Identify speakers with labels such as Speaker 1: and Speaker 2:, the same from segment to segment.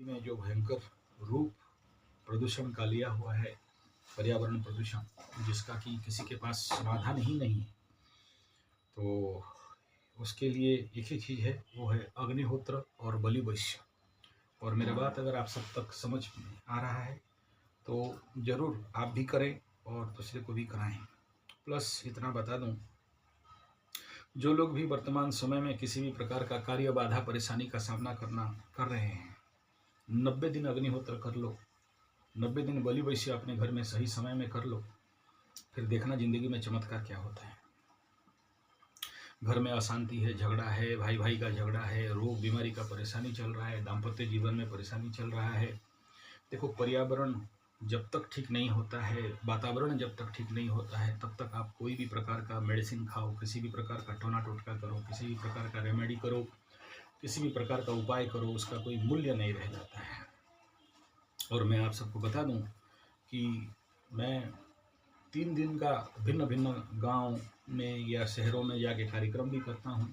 Speaker 1: में जो भयंकर रूप प्रदूषण का लिया हुआ है, पर्यावरण प्रदूषण, जिसका कि किसी के पास समाधान ही नहीं है, तो उसके लिए एक ही चीज़ है, वो है अग्निहोत्र और बलि वैश्य। और मेरा बात अगर आप सब तक समझ में आ रहा है तो ज़रूर आप भी करें और दूसरे को भी कराएं। प्लस इतना बता दूं, जो लोग भी वर्तमान समय में किसी भी प्रकार का कार्य बाधा परेशानी का सामना कर रहे हैं, 90 दिन अग्निहोत्र कर लो, 90 दिन बलि वैश्य अपने घर में सही समय में कर लो, फिर देखना जिंदगी में चमत्कार क्या होता है। घर में अशांति है, झगड़ा है, भाई भाई का झगड़ा है, रोग बीमारी का परेशानी चल रहा है, दाम्पत्य जीवन में परेशानी चल रहा है। देखो, पर्यावरण जब तक ठीक नहीं होता है, वातावरण जब तक ठीक नहीं होता है, तब तक आप कोई भी प्रकार का मेडिसिन खाओ, किसी भी प्रकार का टोना टोटका करो, किसी भी प्रकार का रेमेडी करो, किसी भी प्रकार का उपाय करो, उसका कोई मूल्य नहीं रह जाता है। और मैं आप सबको बता दूं कि मैं 3 दिन का भिन्न भिन्न गांव में या शहरों में जाके कार्यक्रम भी करता हूं।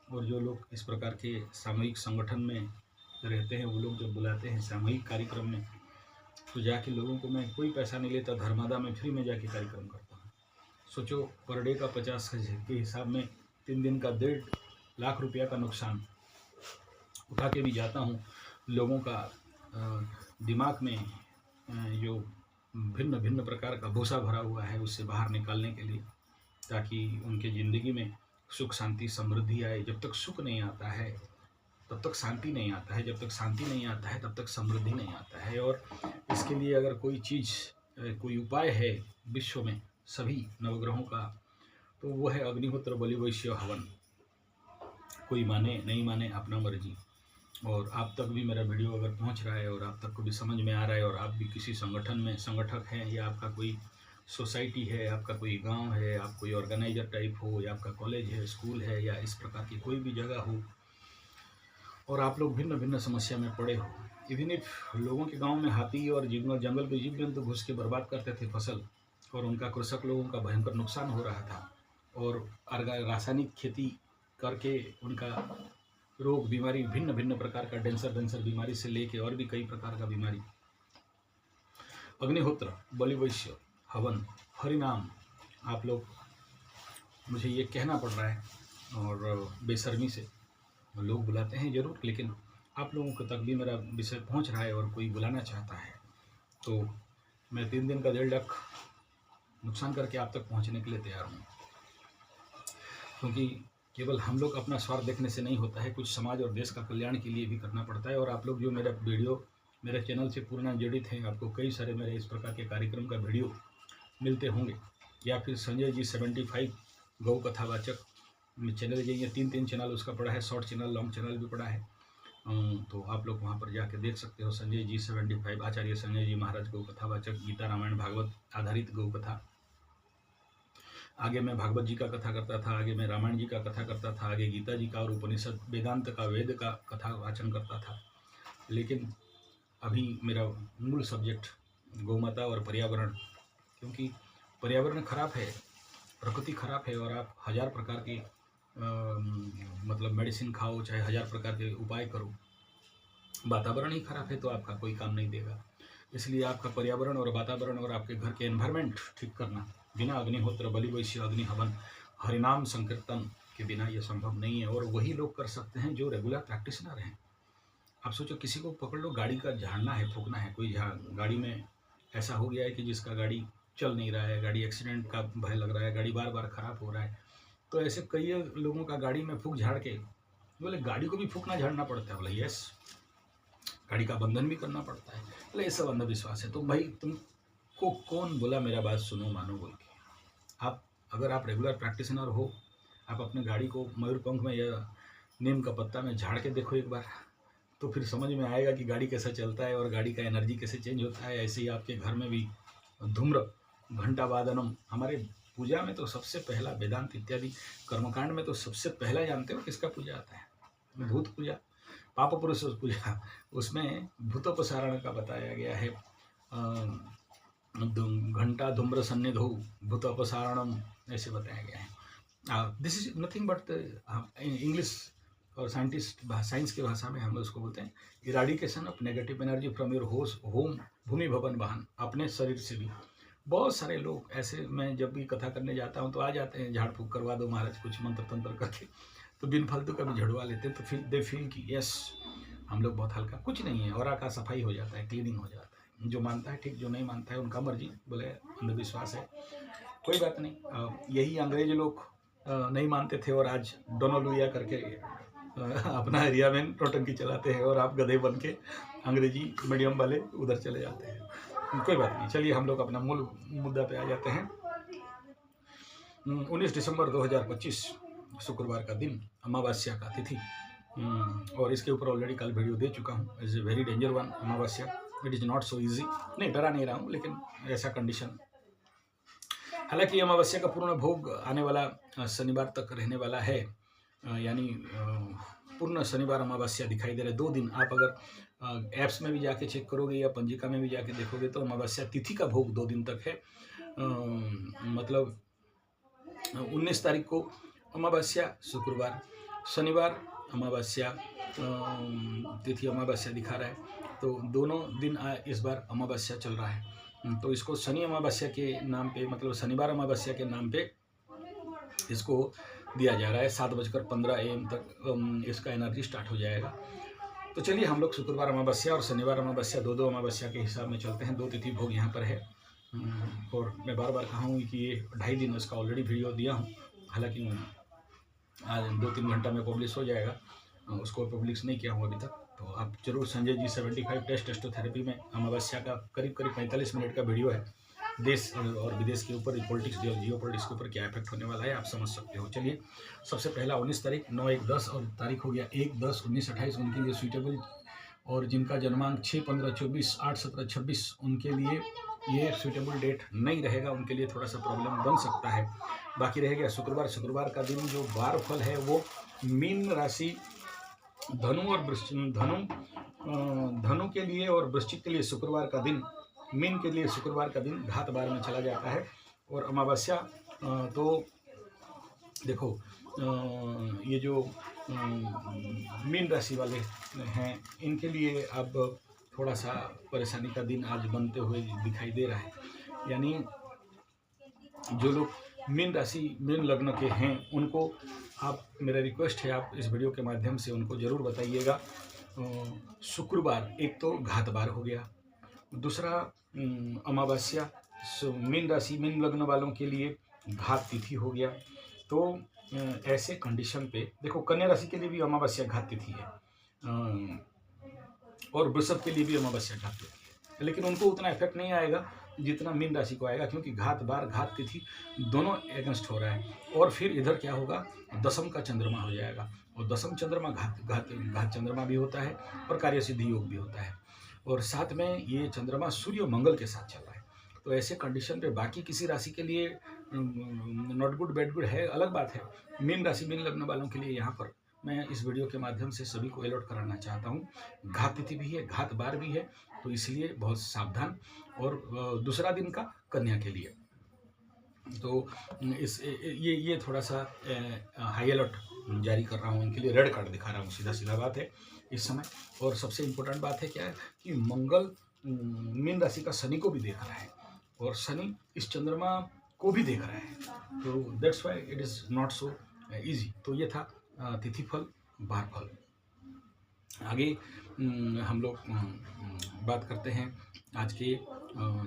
Speaker 1: और जो लोग इस प्रकार के सामूहिक संगठन में रहते हैं, वो लोग जब बुलाते हैं सामूहिक कार्यक्रम में, तो जाके लोगों को मैं कोई पैसा नहीं लेता, धर्मादा में फ्री में जाके कार्यक्रम करता हूँ। सोचो, पर डे का 50 के हिसाब में 3 दिन का 1.5 लाख रुपया का नुकसान उठा के भी जाता हूँ। लोगों का दिमाग में जो भिन्न भिन्न प्रकार का भूसा भरा हुआ है, उससे बाहर निकालने के लिए, ताकि उनके ज़िंदगी में सुख शांति समृद्धि आए। जब तक सुख नहीं आता है तब तक शांति नहीं आता है, जब तक शांति नहीं आता है तब तक समृद्धि नहीं आता है। और इसके लिए अगर कोई चीज़, कोई उपाय है विश्व में सभी नवग्रहों का, तो वो है अग्निहोत्र बलि वैश्य हवन। कोई माने नहीं माने, अपना मर्जी। और आप तक भी मेरा वीडियो अगर पहुंच रहा है और आप तक को भी समझ में आ रहा है, और आप भी किसी संगठन में संगठक हैं, या आपका कोई सोसाइटी है, आपका कोई गांव है, आप कोई ऑर्गेनाइजर टाइप हो, या आपका कॉलेज है, स्कूल है, या इस प्रकार की कोई भी जगह हो, और आप लोग भिन्न भिन्न समस्या में पड़े हो। इवन इफ लोगों के गांव में हाथी और जंगल के जीव जंतु घुस के बर्बाद करते थे फसल, और उनका कृषक लोगों का भयंकर नुकसान हो रहा था, और रासायनिक खेती करके उनका रोग बीमारी, भिन्न भिन्न प्रकार का डेंसर बीमारी से लेके और भी कई प्रकार का बीमारी, अग्निहोत्र बलि वैश्य हवन हरिनाम, आप लोग, मुझे ये कहना पड़ रहा है और बेशर्मी से लोग बुलाते हैं जरूर, लेकिन आप लोगों को तक भी मेरा विषय पहुंच रहा है और कोई बुलाना चाहता है, तो मैं 3 दिन का 1.5 लाख नुकसान करके आप तक पहुंचने के लिए तैयार हूँ। क्योंकि केवल हम लोग अपना स्वार्थ देखने से नहीं होता है, कुछ समाज और देश का कल्याण के लिए भी करना पड़ता है। और आप लोग जो मेरा वीडियो, मेरे चैनल से पूर्ण जड़ित हैं, आपको कई सारे मेरे इस प्रकार के कार्यक्रम का वीडियो मिलते होंगे, या फिर संजय जी 75 गौ कथावाचक चैनल, ये 3 चैनल उसका पड़ा है, शॉर्ट चैनल, लॉन्ग चैनल भी पड़ा है। तो आप लोग वहाँ पर जाके देख सकते हो, संजय जी 75, आचार्य संजय जी महाराज गौ कथावाचक, गीता रामायण भागवत आधारित गौ कथा। आगे मैं भागवत जी का कथा करता था, आगे मैं रामायण जी का कथा करता था, आगे गीता जी का और उपनिषद वेदांत का, वेद का कथा वाचन करता था। लेकिन अभी मेरा मूल सब्जेक्ट गौमाता और पर्यावरण, क्योंकि पर्यावरण खराब है, प्रकृति खराब है, और आप 1000 प्रकार की मतलब मेडिसिन खाओ, चाहे 1000 प्रकार के उपाय करो, वातावरण ही खराब है तो आपका कोई काम नहीं देगा। इसलिए आपका पर्यावरण और वातावरण और आपके घर के एनवायरनमेंट ठीक करना बिना अग्निहोत्र बलि वैश्य अग्नि हवन हरिनाम संकीर्तन के बिना ये संभव नहीं है। और वही लोग कर सकते हैं जो रेगुलर प्रैक्टिशनर हैं। आप सोचो, किसी को पकड़ लो, गाड़ी का झाड़ना है, फूकना है, कोई गाड़ी में ऐसा हो गया है कि जिसका गाड़ी चल नहीं रहा है, गाड़ी एक्सीडेंट का भय लग रहा है, गाड़ी बार बार खराब हो रहा है, तो ऐसे कई लोगों का गाड़ी में फूक झाड़ के, बोले गाड़ी को भी फूकना झाड़ना पड़ता है, बोले यस, गाड़ी का बंधन भी करना पड़ता है, बोले ये सब अंधविश्वास है। तो भाई तुमको कौन बोला मेरा बात सुनो मानो बोल के? अगर आप रेगुलर प्रैक्टिशनर हो, आप अपने गाड़ी को मयूरपंख में या नीम का पत्ता में झाड़ के देखो एक बार, तो फिर समझ में आएगा कि गाड़ी कैसे चलता है और गाड़ी का एनर्जी कैसे चेंज होता है। ऐसे ही आपके घर में भी धूम्र घंटा वादनम, हमारे पूजा में तो सबसे पहला, वेदांत इत्यादि कर्मकांड में तो सबसे पहला जानते हो किसका पूजा आता है? भूत पूजा, पाप पुरुष पूजा, उसमें भूतोपसारण का बताया गया है। घंटा धूम्र सन्निधौ भूत अपसारणम, ऐसे बताया गया है। This is nothing but English और साइंस की भाषा में हम लोग उसको बोलते हैं eradication of negative energy from your home भूमि भवन वाहन, अपने शरीर से भी। बहुत सारे लोग ऐसे, मैं जब भी कथा करने जाता हूँ तो आ जाते हैं, झाड़ फूक करवा दो महाराज कुछ मंत्र तंत्र करके, तो बिन फालतू का भी झड़वा लेते हैं, तो फिर दे फील कि यस हम लोग बहुत हल्का, कुछ नहीं है, और का सफाई हो जाता है, क्लीनिंग हो जाता है। जो मानता है ठीक, जो नहीं मानता है उनका मर्जी, बोले अंधविश्वास है, कोई बात नहीं। यही अंग्रेज लोग नहीं मानते थे और आज डोनोलुइया करके अपना एरिया में नौटंकी चलाते हैं, और आप गधे बन के अंग्रेजी मीडियम वाले उधर चले जाते हैं। कोई बात नहीं, चलिए हम लोग अपना मूल मुद्दा पे आ जाते हैं। 19 दिसंबर 2025 शुक्रवार का दिन, अमावस्या का तिथि, और इसके ऊपर ऑलरेडी कल वीडियो दे चुका हूँ। Is a very danger one Amavasya, it is not so easy. नहीं, डरा नहीं रहा हूँ, लेकिन ऐसा कंडीशन। हालांकि अमावस्या का पूर्ण भोग आने वाला शनिवार तक रहने वाला है, यानी पूर्ण शनिवार अमावस्या दिखाई दे रहा है। 2 दिन आप अगर ऐप्स में भी जाके चेक करोगे या पंजिका में भी जाके देखोगे तो अमावस्या तिथि का भोग 2 दिन तक है। मतलब 19 तारीख को अमावस्या शुक्रवार, शनिवार अमावस्या तिथि अमावस्या दिखा रहा है, तो दोनों दिन इस बार अमावस्या चल रहा है। तो इसको शनि अमावस्या के नाम पे, मतलब शनिवार अमावस्या के नाम पे इसको दिया जा रहा है। 7:15 AM तक इसका एनर्जी स्टार्ट हो जाएगा। तो चलिए हम लोग शुक्रवार अमावस्या और शनिवार अमावस्या दो अमावस्या के हिसाब में चलते हैं। 2 तिथि भोग यहाँ पर है, और मैं बार बार कहा हूँ कि ये 2.5 दिन इसका ऑलरेडी वीडियो दिया हूँ। हालांकि आज 2-3 घंटा में पब्लिश हो जाएगा, उसको पब्लिश नहीं किया हूँ अभी तक। तो आप जरूर संजय जी 75 टेस्ट टेस्टोथेरेपी में अमावस्या का करीब 45 मिनट का वीडियो है। देश और विदेश के ऊपर पॉलिटिक्स, जियो पॉलिटिक्स के ऊपर क्या इफेक्ट होने वाला है आप समझ सकते हो। चलिए सबसे पहला 19 तारीख, 9, 1, 10 और तारीख हो गया 1, 10, 19, 28 उनके लिए सूटेबल, और जिनका जन्मांक 6, 15, 24, 8, 17, 26 उनके लिए ये सूटेबल डेट नहीं रहेगा, उनके लिए थोड़ा सा प्रॉब्लम बन सकता है। बाकी रह गया शुक्रवार। शुक्रवार का दिन जो वार फल है वो मीन राशि, धनु और धनु के लिए और वृश्चिक के लिए शुक्रवार का दिन, मीन के लिए शुक्रवार का दिन घात बार में चला जाता है। और अमावस्या तो देखो, ये जो मीन राशि वाले हैं इनके लिए अब थोड़ा सा परेशानी का दिन आज बनते हुए दिखाई दे रहा है। यानी जो लोग मीन राशि, मीन लग्न के हैं उनको आप, मेरा रिक्वेस्ट है आप इस वीडियो के माध्यम से उनको ज़रूर बताइएगा। शुक्रवार एक तो घात बार हो गया, दूसरा अमावस्या मीन राशि, मीन लग्न वालों के लिए घात तिथि हो गया। तो ऐसे कंडीशन पे देखो, कन्या राशि के लिए भी अमावस्या घात तिथि है, और वृषभ के लिए भी अमावस्या घात तिथि है, लेकिन उनको उतना इफेक्ट नहीं आएगा जितना मीन राशि को आएगा, क्योंकि घात बार घात तिथि दोनों एगेंस्ट हो रहा है। और फिर इधर क्या होगा, दशम का चंद्रमा हो जाएगा, और दशम चंद्रमा घात चंद्रमा भी होता है और कार्य सिद्धि योग भी होता है, और साथ में ये चंद्रमा सूर्य मंगल के साथ चल रहा है। तो ऐसे कंडीशन पे बाकी किसी राशि के लिए नॉट गुड बैड गुड है, अलग बात है। मीन राशि, मीन लग्न वालों के लिए यहाँ पर मैं इस वीडियो के माध्यम से सभी को अलर्ट कराना चाहता हूँ। घात तिथि भी है, घात बार भी है, तो इसलिए बहुत सावधान। और दूसरा दिन का कन्या के लिए तो ये थोड़ा सा हाई अलर्ट जारी कर रहा हूँ, इनके लिए रेड कार्ड दिखा रहा हूँ, सीधा बात है इस समय। और सबसे इम्पोर्टेंट बात है क्या है कि मंगल मीन राशि का शनि को भी देख रहा है, और शनि इस चंद्रमा को भी देख रहा है, तो that's why it is not so easy. तो ये था तिथि फल, बार फल। आगे हम लोग बात करते हैं आज के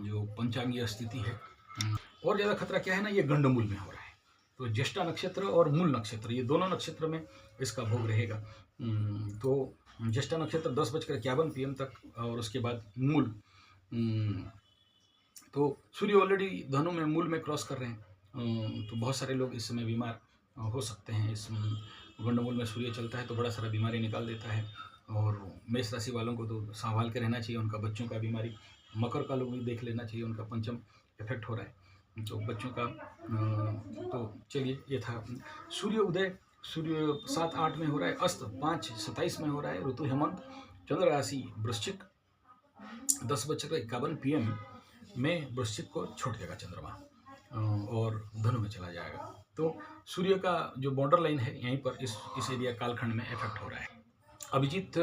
Speaker 1: जो पंचांगीय स्थिति है। और ज़्यादा खतरा क्या है ना, ये गंडमूल में हो रहा है। तो ज्येष्ठा नक्षत्र और मूल नक्षत्र, ये दोनों नक्षत्र में इसका भोग रहेगा। तो ज्येष्ठा नक्षत्र 10:51 PM तक, और उसके बाद मूल। तो सूर्य ऑलरेडी धनु में, मूल में क्रॉस कर रहे हैं, तो बहुत सारे लोग इस समय बीमार हो सकते हैं। इस गंडमूल में सूर्य चलता है तो बड़ा सारा बीमारी निकाल देता है, और मेष राशि वालों को तो संभाल के रहना चाहिए, उनका बच्चों का बीमारी। मकर का लोग भी देख लेना चाहिए, उनका पंचम इफेक्ट हो रहा है तो बच्चों का। तो चलिए, ये था सूर्य उदय। सूर्य 7-8 में हो रहा है, अस्त 5:27 में हो रहा है, ऋतु हेमंत, चंद्र राशि वृश्चिक, 10:51 PM में वृश्चिक को छोड़ देगा चंद्रमा, और धनु में चला जाएगा। तो सूर्य का जो बॉर्डर लाइन है यहीं पर इस एरिया कालखंड में इफेक्ट हो रहा है। अभिजीत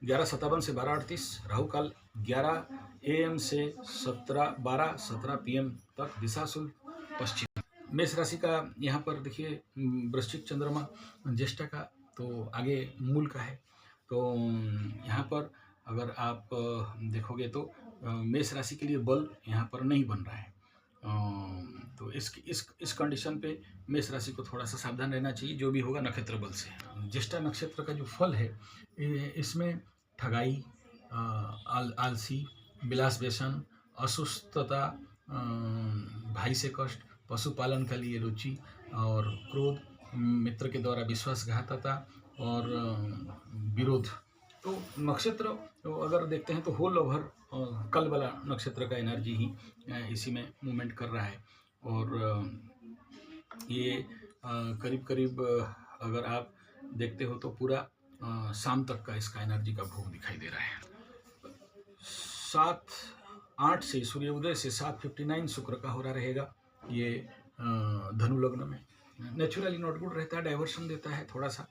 Speaker 1: 11:57 से 12:38, राहु काल 11 AM से 12:17 PM तक, दिशा शुभ पश्चिम। मेष राशि का यहाँ पर देखिए वृश्चिक चंद्रमा ज्येष्ठा का, तो आगे मूल का है। तो यहाँ पर अगर आप देखोगे तो मेष राशि के लिए बल यहाँ पर नहीं बन रहा है। तो इस कंडीशन पे मेष राशि को थोड़ा सा सावधान रहना चाहिए, जो भी होगा नक्षत्र बल से। ज्येष्ठा नक्षत्र का जो फल है इसमें ठगाई, आलसी, विलास व्यसन, असुस्थता, भाई से कष्ट, पशुपालन के लिए रुचि और क्रोध, मित्र के द्वारा विश्वासघातता और विरोध। तो नक्षत्र तो अगर देखते हैं तो होल ओवर कल वाला नक्षत्र का एनर्जी ही इसी में मूवमेंट कर रहा है। और ये करीब करीब अगर आप देखते हो तो पूरा शाम तक का इसका एनर्जी का भोग दिखाई दे रहा है। 7:08 से सूर्योदय से 7:59 शुक्र का हो रहा रहेगा ये धनु लग्न में। नेचुरली नॉट गुड रहता है, डाइवर्शन देता है थोड़ा सा,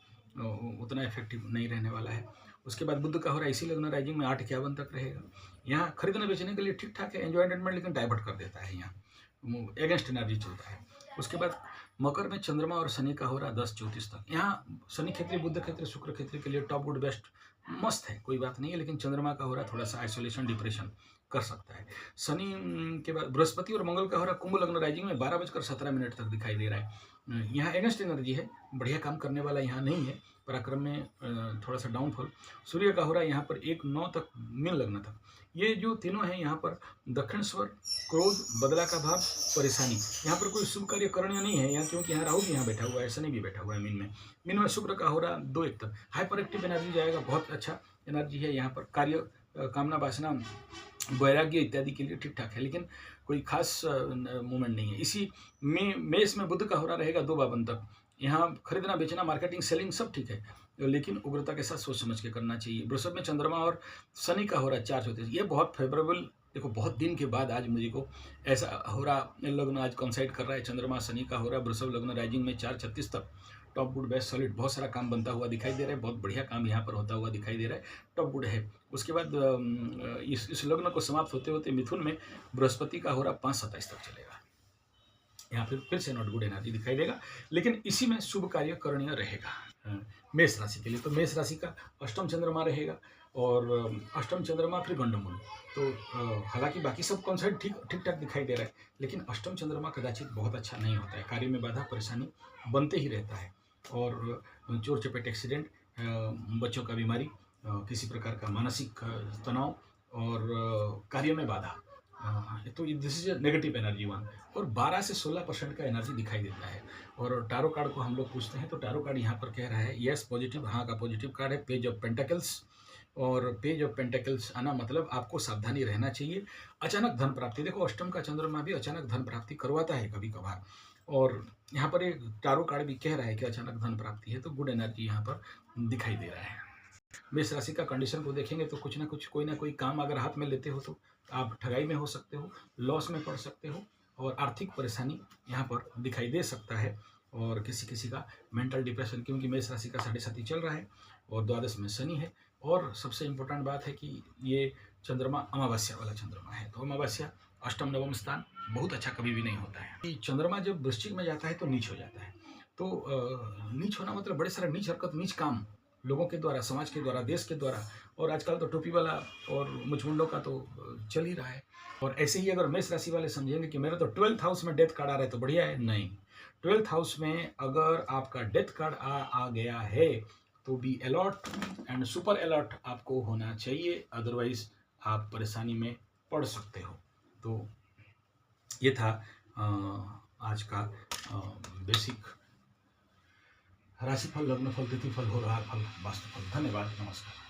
Speaker 1: उतना इफेक्टिव नहीं रहने वाला है। उसके बाद बुध का हो रहा है इसी लग्न राइजिंग में 8:51 तक रहेगा। यहाँ खरीदने बेचने के लिए ठीक ठाक है, एंजॉयमेंट, लेकिन डाइवर्ट कर देता है, यहाँ एगेंस्ट एनर्जी चलता है। उसके बाद मकर में चंद्रमा और शनि का हो रहा 10:34 तक। यहाँ शनि क्षेत्रीय, बुध क्षेत्रीय, शुक्र क्षेत्रीय के लिए टॉप गुड बेस्ट मस्त है, कोई बात नहीं है, लेकिन चंद्रमा का हो रहा थोड़ा सा आइसोलेशन, डिप्रेशन कर सकता है। शनि के बाद बृहस्पति और मंगल का हो रहा कुंभ लग्न राइजिंग में 12:17 तक दिखाई दे रहा है। यहाँ एगेंस्ट एनर्जी है, बढ़िया काम करने वाला यहाँ नहीं है, पराक्रम में थोड़ा सा डाउनफॉल। सूर्य का हो रहा है यहाँ पर 1:09 तक, मीन लग्न तक। ये जो तीनों हैं यहाँ पर दक्षिण स्वर, क्रोध, बदला का भाव, परेशानी। यहाँ पर कोई शुभ कार्य करणीय नहीं है यहाँ, क्योंकि यहाँ राहु भी यहाँ बैठा हुआ है, शनि भी बैठा हुआ है मीन में शुक्र का हो रहा 2:01 तक। हाइपर एक्टिव एनर्जी जाएगा, बहुत अच्छा एनर्जी है यहाँ पर। कार्य, कामना, वासना, वैराग्य इत्यादि के लिए ठीक ठाक है, लेकिन कोई खास मूवमेंट नहीं है। इसी मेष में बुध का हो रहा रहेगा 2:52 तक। यहाँ खरीदना बेचना, मार्केटिंग, सेलिंग सब ठीक है, लेकिन उग्रता के साथ सोच समझ के करना चाहिए। वृषभ में चंद्रमा और शनि का हो रहा है 4:34। ये बहुत फेवरेबल, देखो बहुत दिन के बाद आज मुझे को ऐसा हो रहा लग्न आज कंसाइड कर रहा है। चंद्रमा शनि का हो रहा है वृषभ लग्न राइजिंग में 4:36 तक। टॉप गुड बेस्ट सॉलिड, बहुत सारा काम बनता हुआ दिखाई दे रहा है, बहुत बढ़िया काम यहाँ पर होता हुआ दिखाई दे रहा है, टॉप गुड है। उसके बाद इस लग्न को समाप्त होते होते मिथुन में बृहस्पति का हो रहा 5:27 तक चलेगा। यहाँ फिर से नॉट गुड एनर्जी दिखाई देगा, लेकिन इसी में शुभ कार्य करणीय रहेगा मेष राशि के लिए। तो मेष राशि का अष्टम चंद्रमा रहेगा और अष्टम चंद्रमा फिर गंडमूल। तो हालांकि बाकी सब कॉन्सेप्ट ठीक ठाक दिखाई दे रहा है, लेकिन अष्टम चंद्रमा कदाचित बहुत अच्छा नहीं होता है, कार्य में बाधा परेशानी बनते ही रहता है। और चोर चपेट, एक्सीडेंट, बच्चों का बीमारी, किसी प्रकार का मानसिक तनाव और कार्य में बाधा, तो this is negative energy one. और 12 से 16% का एनर्जी दिखाई देता है। और टारो कार्ड को हम लोग पूछते हैं तो टारो कार्ड यहाँ पर कह रहा है यस पॉजिटिव, हाँ का पॉजिटिव कार्ड है, पेज ऑफ पेंटेकल्स। और पेज ऑफ पेंटेकल्स आना मतलब आपको सावधानी रहना चाहिए। अचानक धन प्राप्ति, देखो अष्टम का चंद्रमा भी अचानक धन प्राप्ति करवाता है कभी कभार, और यहाँ पर एक टारो कार्ड भी कह रहा है कि अचानक धन प्राप्ति है, तो गुड एनर्जी यहाँ पर दिखाई दे रहा है। मेष राशि का कंडीशन को देखेंगे तो कुछ ना कुछ, कोई ना कोई काम अगर हाथ में लेते हो तो आप ठगाई में हो सकते हो, लॉस में पड़ सकते हो, और आर्थिक परेशानी यहाँ पर दिखाई दे सकता है। और किसी का मेंटल डिप्रेशन, क्योंकि मेष राशि का 7.5 चल रहा है और द्वादश में शनि है। और सबसे इम्पोर्टेंट बात है कि ये चंद्रमा अमावस्या वाला चंद्रमा है, तो अमावस्या अष्टम नवम स्थान बहुत अच्छा कभी भी नहीं होता है। चंद्रमा जब वृश्चिक में जाता है तो नीच हो जाता है। तो नीच होना मतलब बड़े सारे नीच हरकत, नीच काम लोगों के द्वारा, समाज के द्वारा, देश के द्वारा, और आजकल तो टोपी वाला और मुचमुंडों का तो चल ही रहा है। और ऐसे ही अगर मेष राशि वाले समझेंगे कि मेरा तो 12th हाउस में डेथ कार्ड आ रहा है तो बढ़िया है, नहीं, 12th हाउस में अगर आपका डेथ कार्ड आ गया है तो be alert and super alert आपको होना चाहिए, अदरवाइज आप परेशानी में पड़ सकते हो। तो ये था आज का बेसिक राशिफल, लग्नफल, तिथिफल, होराफल, वास्तुफल। धन्यवाद, नमस्कार।